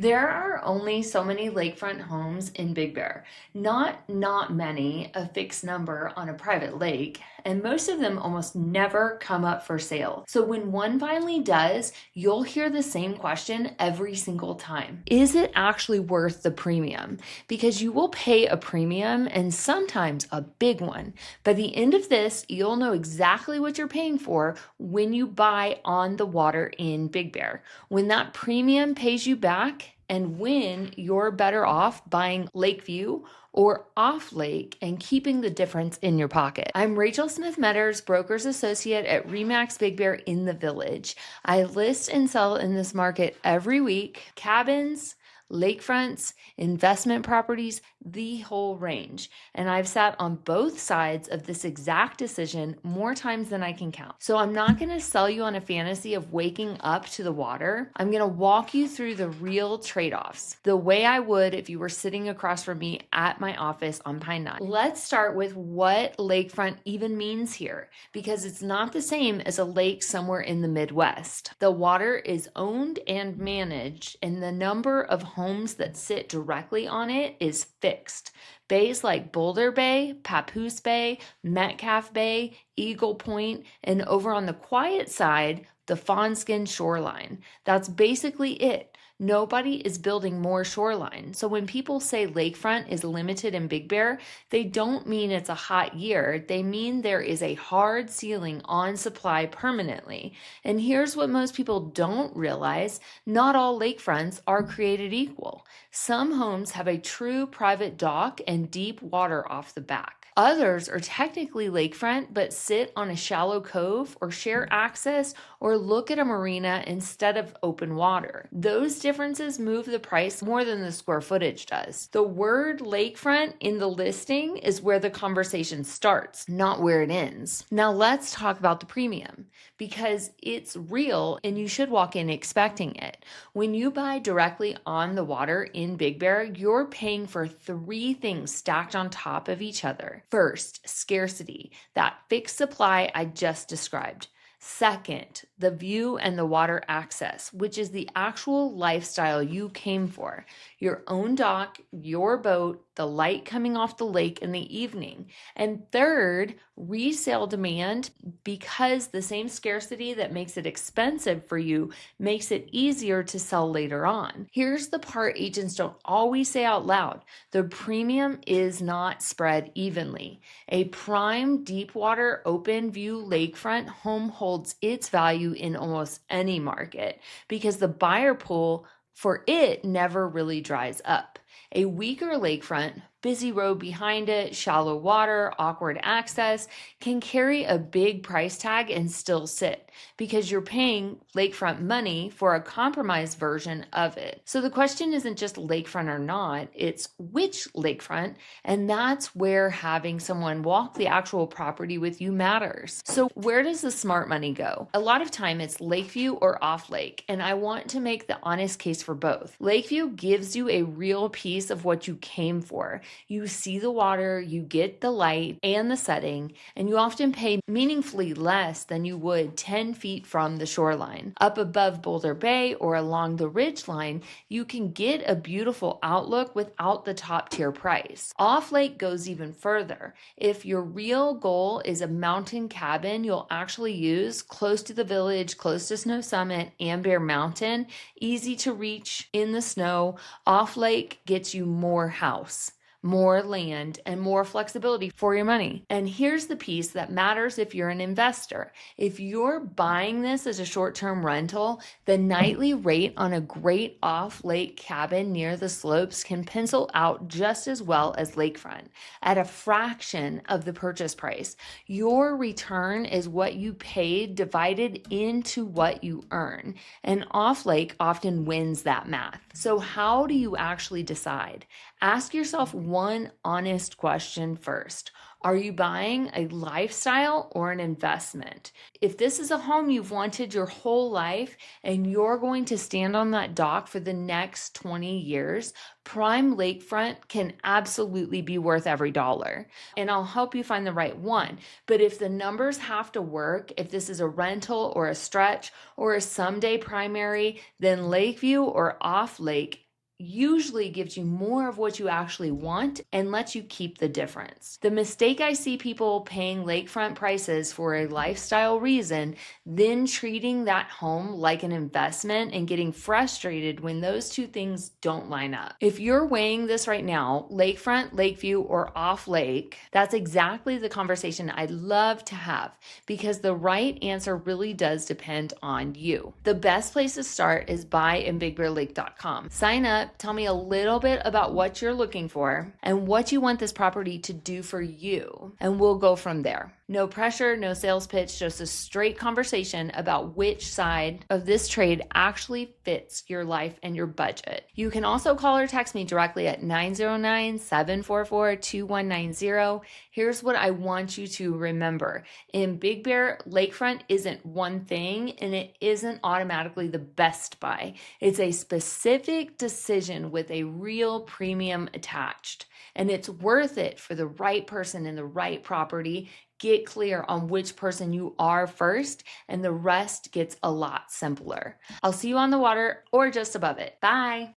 There are only so many lakefront homes in Big Bear. Not many, a fixed number on a private lake, and most of them almost never come up for sale. So when one finally does, you'll hear the same question every single time. Is it actually worth the premium? Because you will pay a premium and sometimes a big one. By the end of this, you'll know exactly what you're paying for when you buy on the water in Big Bear. When that premium pays you back, and when you're better off buying Lakeview or off lake and keeping the difference in your pocket. I'm Rachael Smith-Meadors, broker's associate at Remax Big Bear in the Village. I list and sell in this market every week, cabins, lakefronts, investment properties, the whole range. And I've sat on both sides of this exact decision more times than I can count. So I'm not going to sell you on a fantasy of waking up to the water. I'm going to walk you through the real trade-offs, the way I would if you were sitting across from me at my office on Pine Knot. Let's start with what lakefront even means here, because it's not the same as a lake somewhere in the Midwest. The water is owned and managed, and the number of homes that sit directly on it is fixed. Bays like Boulder Bay, Papoose Bay, Metcalf Bay, Eagle Point, and over on the quiet side, the Fawnskin shoreline. That's basically it. Nobody is building more shoreline. So when people say lakefront is limited in Big Bear, they don't mean it's a hot year. They mean there is a hard ceiling on supply permanently. And here's what most people don't realize. Not all lakefronts are created equal. Some homes have a true private dock and deep water off the back. Others are technically lakefront, but sit on a shallow cove or share access or look at a marina instead of open water. Those differences move the price more than the square footage does. The word lakefront in the listing is where the conversation starts, not where it ends. Now let's talk about the premium, because it's real and you should walk in expecting it. When you buy directly on the water in Big Bear, you're paying for three things stacked on top of each other. First, scarcity, that fixed supply I just described. Second, the view and the water access, which is the actual lifestyle you came for. Your own dock, your boat, the light coming off the lake in the evening. And third, resale demand, because the same scarcity that makes it expensive for you makes it easier to sell later on. Here's the part agents don't always say out loud. The premium is not spread evenly. A prime, deep water, open view lakefront home holds its value in almost any market because the buyer pool for it never really dries up. A weaker lakefront, busy road behind it, shallow water, awkward access, can carry a big price tag and still sit because you're paying lakefront money for a compromised version of it. So the question isn't just lakefront or not, it's which lakefront, and that's where having someone walk the actual property with you matters. So where does the smart money go? A lot of time it's Lakeview or off lake, and I want to make the honest case for both. Lakeview gives you a real piece of what you came for. You see the water, you get the light and the setting, and you often pay meaningfully less than you would 10 feet from the shoreline. Up above Boulder Bay or along the ridge line, you can get a beautiful outlook without the top tier price. Off lake goes even further. If your real goal is a mountain cabin you'll actually use close to the village, close to Snow Summit and Bear Mountain, easy to reach in the snow, off lake gets you more house, more land, and more flexibility for your money. And here's the piece that matters if you're an investor. If you're buying this as a short-term rental, the nightly rate on a great off-lake cabin near the slopes can pencil out just as well as lakefront at a fraction of the purchase price. Your return is what you paid divided into what you earn. And off-lake often wins that math. So how do you actually decide? Ask yourself one honest question first. Are you buying a lifestyle or an investment? If this is a home you've wanted your whole life and you're going to stand on that dock for the next 20 years, prime lakefront can absolutely be worth every dollar. And I'll help you find the right one. But if the numbers have to work, if this is a rental or a stretch or a someday primary, then Lakeview or off lake usually gives you more of what you actually want and lets you keep the difference. The mistake I see people paying lakefront prices for a lifestyle reason, then treating that home like an investment and getting frustrated when those two things don't line up. If you're weighing this right now, lakefront, lakeview, or off lake, that's exactly the conversation I'd love to have, because the right answer really does depend on you. The best place to start is buyinbigbearlake.com. Sign up, tell me a little bit about what you're looking for and what you want this property to do for you, and we'll go from there. No pressure, no sales pitch, just a straight conversation about which side of this trade actually fits your life and your budget. You can also call or text me directly at 909-744-2190. Here's what I want you to remember. In Big Bear, lakefront isn't one thing, and it isn't automatically the best buy. It's a specific decision with a real premium attached, and it's worth it for the right person in the right property. Get clear on which person you are first, and the rest gets a lot simpler. I'll see you on the water or just above it. Bye.